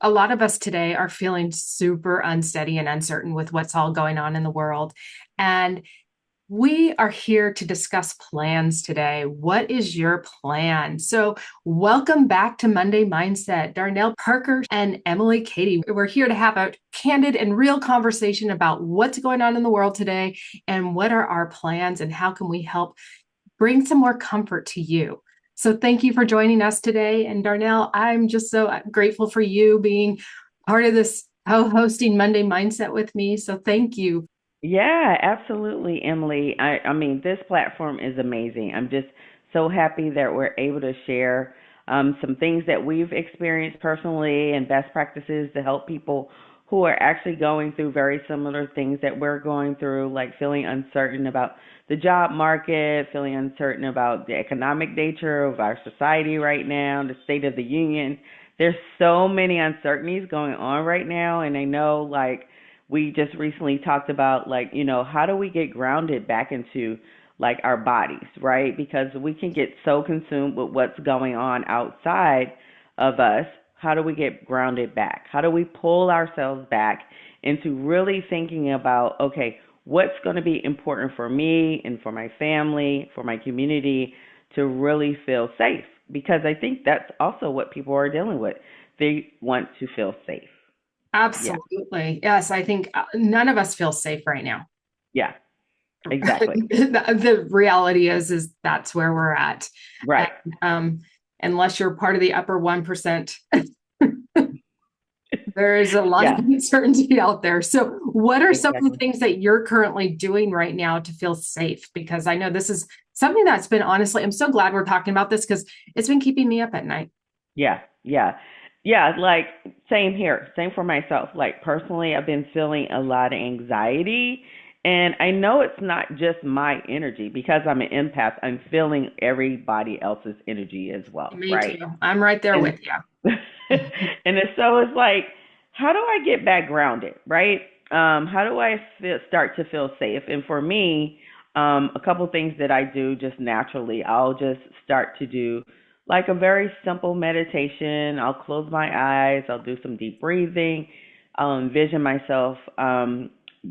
a lot of us today are feeling super unsteady and uncertain with what's all going on in the world. And we are here to discuss plans today. What is your plan? So, welcome back to Monday Mindset. Darnell Parker and Emily Katie. We're here to have a candid and real conversation about what's going on in the world today and what are our plans and how can we help bring some more comfort to you. So, thank you for joining us today. And Darnell, I'm just so grateful for you being part of this hosting Monday Mindset with me. So, thank you. Yeah, absolutely, Emily. I mean, this platform is amazing. I'm just so happy that we're able to share some things that we've experienced personally and best practices to help people who are actually going through very similar things that we're going through, like feeling uncertain about the job market, feeling uncertain about the economic nature of our society right now, the state of the union. There's so many uncertainties going on right now, and I know like we just recently talked about like, how do we get grounded back into like our bodies, right? Because we can get so consumed with what's going on outside of us. How do we get grounded back? How do we pull ourselves back into really thinking about, okay, what's going to be important for me and for my family, for my community to really feel safe? Because I think that's also what people are dealing with. They want to feel safe. Yeah. Absolutely. Yes, I think none of us feel safe right now. Yeah. Exactly. The reality is that's where we're at. And Right. unless you're part of the upper 1%, there is a lot of Yeah, uncertainty out there. So, what are some of the exactly. things that you're currently doing right now to feel safe? Because I know this is something that's been honestly, I'm so glad we're talking about this because it's been keeping me up at night. Yeah, yeah. Yeah, like same here. Same for myself. Like personally, I've been feeling a lot of anxiety and I know it's not just my energy because I'm an empath. I'm feeling everybody else's energy as well, Me too. right? I'm right there And with you. so it's like, how do I get back grounded, right? How do I start to feel safe? And for me, a couple things that I do just naturally, I'll just start to do like a very simple meditation. I'll close my eyes. I'll do some deep breathing. I'll envision myself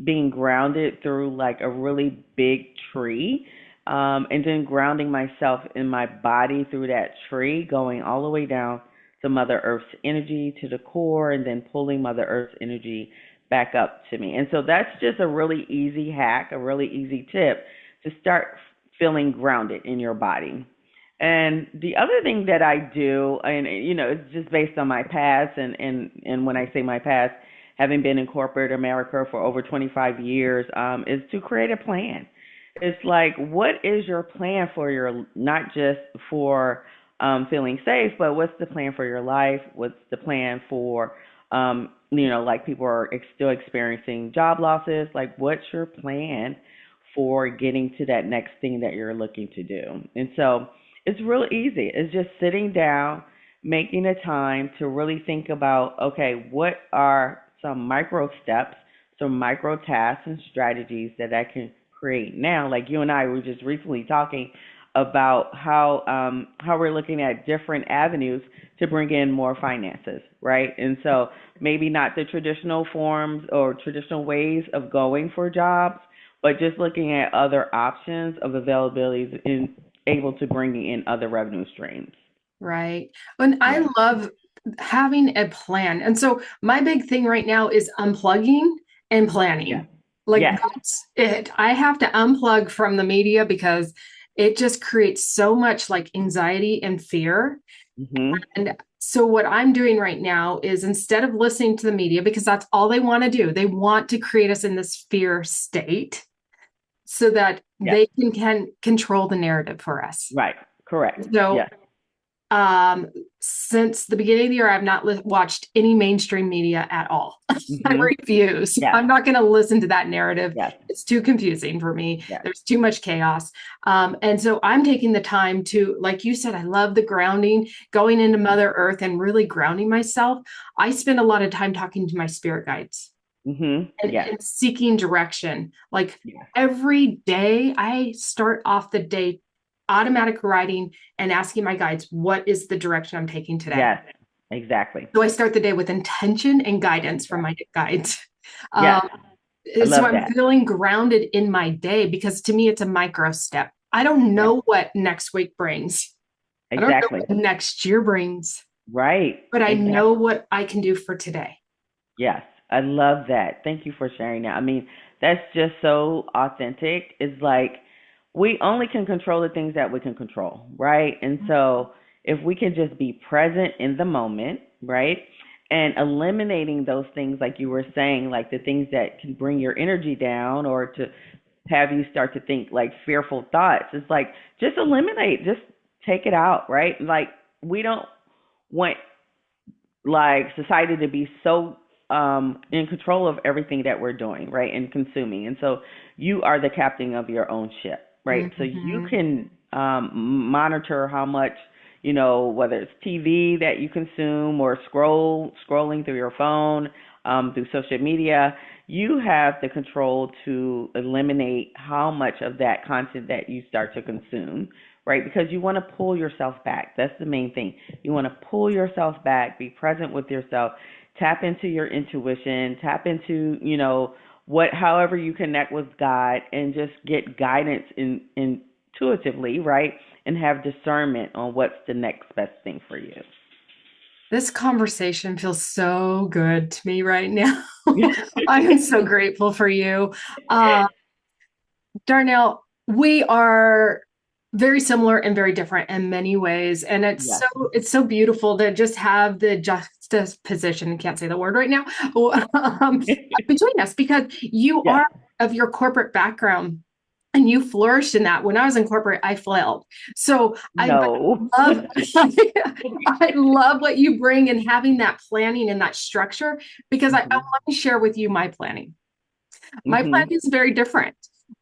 being grounded through like a really big tree. And then grounding myself in my body through that tree, going all the way down to Mother Earth's energy to the core, and then pulling Mother Earth's energy back up to me. And so that's just a really easy hack, a really easy tip to start feeling grounded in your body. And the other thing that I do, and it's just based on my past, and when I say my past, having been in corporate America for over 25 years, is to create a plan. It's like, what is your plan for your, not just for feeling safe, but what's the plan for your life? What's the plan for, like people are still experiencing job losses? Like, what's your plan for getting to that next thing that you're looking to do? And so it's real easy. It's just sitting down, making a time to really think about, okay, what are some micro steps, some micro tasks and strategies that I can create now? Like you and I were just recently talking about how we're looking at different avenues to bring in more finances, right? And so maybe not the traditional forms or traditional ways of going for jobs, but just looking at other options of availabilities in able to bring in other revenue streams. Right. And I Yeah. love having a plan. And so my big thing right now is unplugging and Yeah. planning. Like Yes. that's it. I have to unplug from the media because it just creates so much like anxiety and fear. Mhm. And so what I'm doing right now is instead of listening to the media, because that's all they want to do, they want to create us in this fear state so that Yes. they can control the narrative for us. Right. Correct. So Yes. um, since the beginning of the year, I've not watched any mainstream media at all. I Mhm. refuse. Yes. I'm not going to listen to that narrative. Yes. It's too confusing for me. Yes. There's too much chaos. And so I'm taking the time to, like you said, I love the grounding, going into Mother Earth and really grounding myself. I spend a lot of time talking to my spirit guides Mhm. Yes. and seeking direction. Like Yes. every day, I start off the day automatic writing and asking my guides, what is the direction I'm taking today? Yes. Exactly. So I start the day with intention and guidance from my guides. Yes. Um, I so love I'm that. feeling grounded in my day because to me, it's a micro step. I don't Yes. know what next week brings. I don't know Exactly. what next year brings, Right. but I know Exactly. what I can do for today. Yes, I love that. Thank you for sharing that. I mean, that's just so authentic. It's like we only can control the things that we can control, right? And so if we can just be present in the moment, right? And eliminating those things, like you were saying, like the things that can bring your energy down or to have you start to think like fearful thoughts, it's like just eliminate, just take it out, right? Like we don't want like society to be so in control of everything that we're doing, right? And consuming. And so you are the captain of your own ship, right? So you Mm-hmm. can monitor how much, you know, whether it's TV that you consume or scrolling through your phone, through social media, you have the control to eliminate how much of that content that you start to consume, right? Because you want to pull yourself back. That's the main thing. You want to pull yourself back, be present with yourself, tap into your intuition, tap into, you know, what however you connect with God and just get guidance intuitively, right? And have discernment on what's the next best thing for you. This conversation feels so good to me right now. I am so grateful for you. Uh, Darnell, we are very similar and very different in many ways. And Yes. it's so beautiful to just have the juxtaposition, can't say the word right now, um, between us because you Yes. are of your corporate background and you flourished in that. When I was in corporate, I flailed. So but No. I love I love what you bring and having that planning and that structure because Mhm. let me share with you my planning. My Mhm. planning is very different.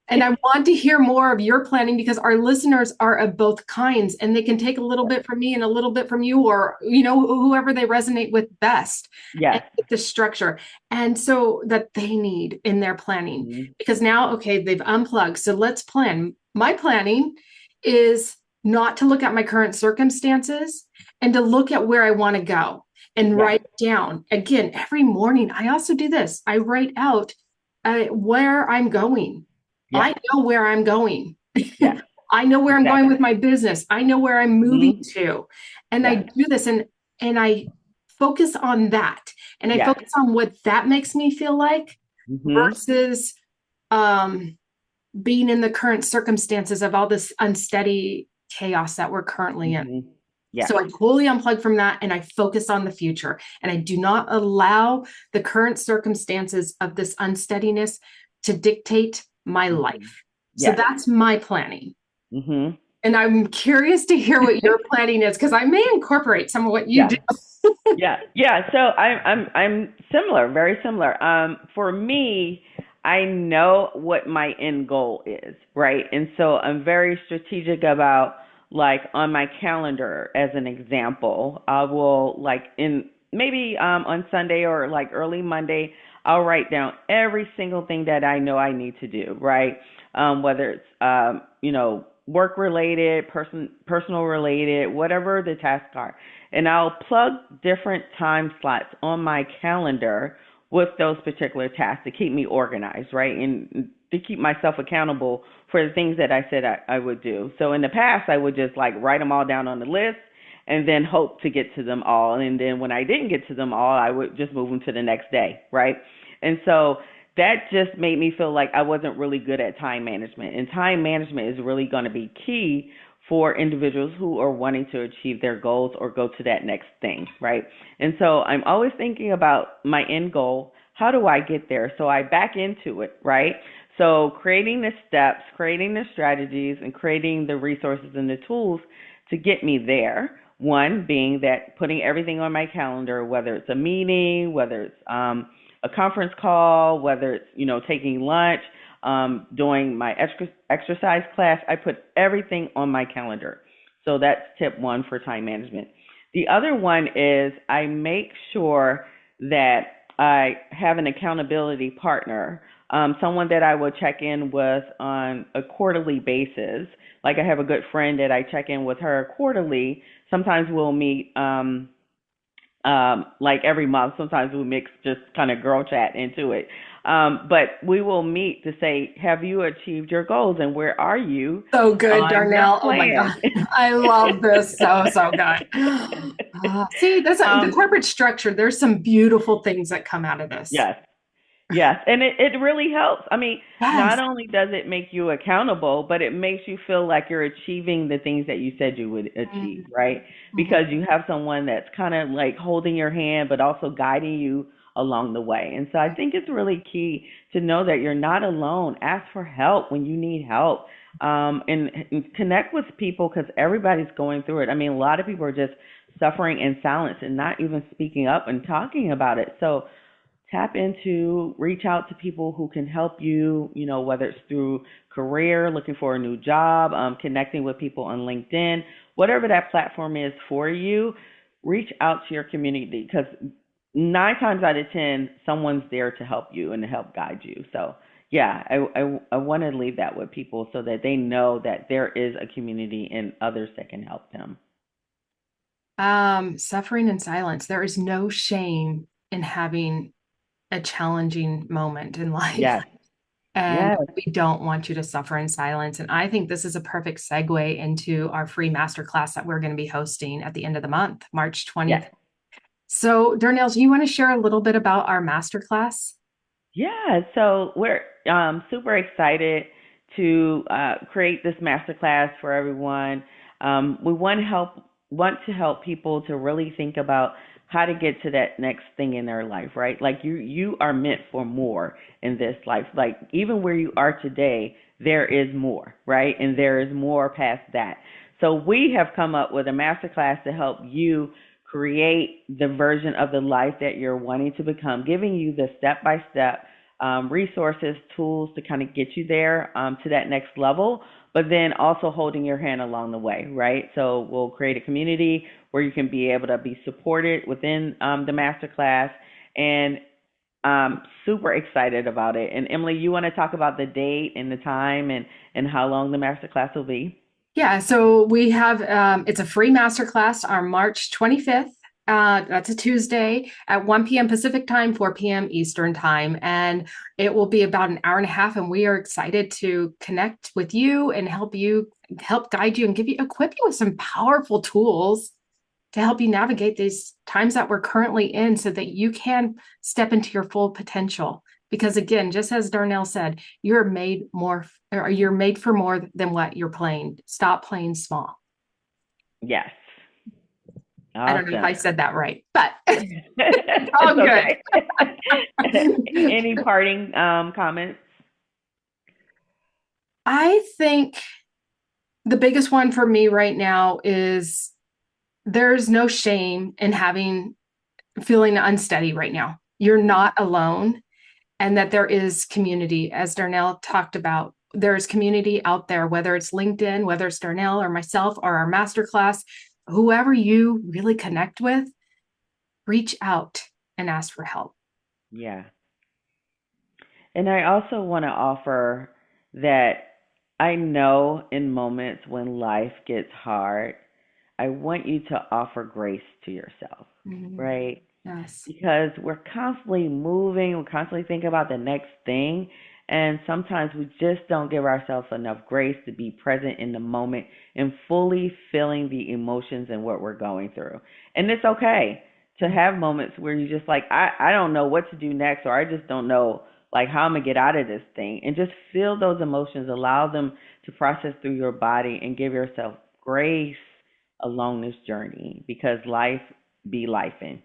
And I want to hear more of your planning because our listeners are of both kinds and they can take a little bit from me and a little bit from you or whoever they resonate with best and Yes. get the structure and so that they need in their planning Mhm. because now okay they've unplugged so let's plan. My planning is not to look at my current circumstances and to look at where I want to go and Yes. write down again every morning. I also do this. I write out where I'm going. Yes. I know where I'm going. Yes. I know where I'm going with Exactly. my business. I know where I'm moving Mhm. to. And I Yes. do this and I focus on that. And I Yes. focus on what that makes me feel like Mhm. versus um being in the current circumstances of all this unsteady chaos that we're currently in. Mhm. Yes. So I totally unplug from that and I focus on the future. And I do not allow the current circumstances of this unsteadiness to dictate my Mhm. life. So Yes. that's my planning. Mhm. And I'm curious to hear what your planning is because I may incorporate some of what you Yeah. do. Yeah. Yeah. So I'm similar, very similar. For me, I know what my end goal is, right? And so I'm very strategic about like on my calendar as an example. I will like in maybe on Sunday or like early Monday, I'll write down every single thing that I know I need to do, right? Whether it's you know, work related, personal related, whatever the tasks are, and I'll plug different time slots on my calendar with those particular tasks to keep me organized, right? And to keep myself accountable for the things that I said I would do. So in the past, I would just like write them all down on the list and then hope to get to them all. And then when I didn't get to them all, I would just move them to the next day, right? And so that just made me feel like I wasn't really good at time management. And time management is really going to be key for individuals who are wanting to achieve their goals or go to that next thing, right? And so I'm always thinking about my end goal. How do I get there? So I back into it, right? So creating the steps, creating the strategies, and creating the resources and the tools to get me there. One being that putting everything on my calendar, whether it's a meeting, whether it's a conference call, whether it's taking lunch, doing my exercise class. I put everything on my calendar. So that's tip one for time management. The other one is I make sure that I have an accountability partner, someone that I will check in with on a quarterly basis. Like I have a good friend that I check in with her quarterly. Sometimes we'll meet like every month. Sometimes we mix just kind of girl chat into it. But we will meet to say, have you achieved your goals and where are you So good, on your Darnell. Oh my plan? God. I love this. So, so good. See, that's the um, corporate structure. There's some beautiful things that come out of this. yes. Yes, and it really helps. I mean, not Yes. only does it make you accountable, but it makes you feel like you're achieving the things that you said you would achieve, right? Mhm. Because you have someone that's kind of like holding your hand, but also guiding you along the way. And so I think it's really key to know that you're not alone. Ask for help when you need help, and connect with people because everybody's going through it. I mean, a lot of people are just suffering in silence and not even speaking up and talking about it. So tap into, reach out to people who can help you, whether it's through career, looking for a new job, connecting with people on LinkedIn, whatever that platform is for you, reach out to your community because 9 times out of 10, someone's there to help you and to help guide you. So, yeah, I want to leave that with people so that they know that there is a community and others that can help them. Suffering in silence. There is no shame in having a challenging moment in life. Yes, And yes, we don't want you to suffer in silence. And I think this is a perfect segue into our free masterclass that we're going to be hosting at the end of the month, March yes. 20th. So, Darnell, do you want to share a little bit about our masterclass? Yeah, so we're super excited to create this masterclass for everyone. We want to help people to really think about how to get to that next thing in their life, right? Like you are meant for more in this life. Like even where you are today, there is more, right? And there is more past that. So we have come up with a masterclass to help you create the version of the life that you're wanting to become, giving you the step by step resources, tools to kind of get you there to that next level, but then also holding your hand along the way, right? So we'll create a community where you can be able to be supported within the masterclass, and super excited about it. And Emily, you want to talk about the date and the time and how long the masterclass will be? Yeah, so we have it's a free masterclass on March 25th. That's a Tuesday at 1 p.m. Pacific time, 4 p.m. Eastern time. And it will be about an hour and a half. And we are excited to connect with you, help guide you, and equip you with some powerful tools to help you navigate these times that we're currently in so that you can step into your full potential. Because again, just as Darnell said, you're made for more than what you're playing. Stop playing small. Yes. I don't know if Awesome. I said that right, but it's It's all good. okay. Any parting comments? I think the biggest one for me right now is there's no shame in feeling unsteady right now. You're not alone, and that there is community, as Darnell talked about. There's community out there, whether it's LinkedIn, whether it's Darnell or myself or our masterclass, whoever you really connect with, reach out and ask for help. Yeah. And I also want to offer that I know in moments when life gets hard, I want you to offer grace to yourself, Mhm. right? Yes. Because we're constantly moving, we're constantly thinking about the next thing, and sometimes we just don't give ourselves enough grace to be present in the moment and fully feeling the emotions and what we're going through. And it's okay to have moments where you just like, I don't know what to do next, or I just don't know like how I'm gonna get out of this thing, and just feel those emotions, allow them to process through your body and give yourself grace along this journey because life be life in.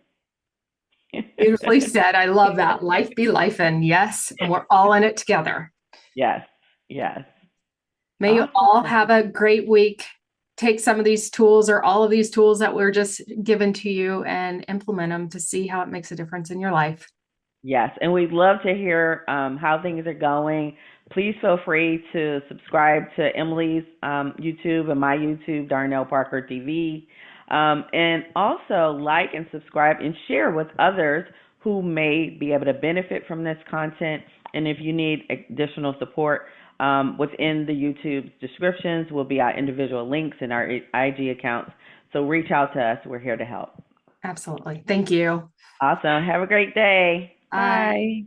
Beautifully said. I love that. Life be life, and yes, and we're all in it together. Yes, yes. May you all Awesome. have a great week. Take some of these tools or all of these tools that were just given to you and implement them to see how it makes a difference in your life. Yes, and we'd love to hear how things are going. Please feel free to subscribe to Emily's YouTube and my YouTube, Darnell Parker TV. And also like and subscribe and share with others who may be able to benefit from this content. And if you need additional support, within the YouTube descriptions will be our individual links and our IG accounts. So reach out to us. We're here to help. Absolutely. Thank you. Awesome. Have a great day. Bye. Bye.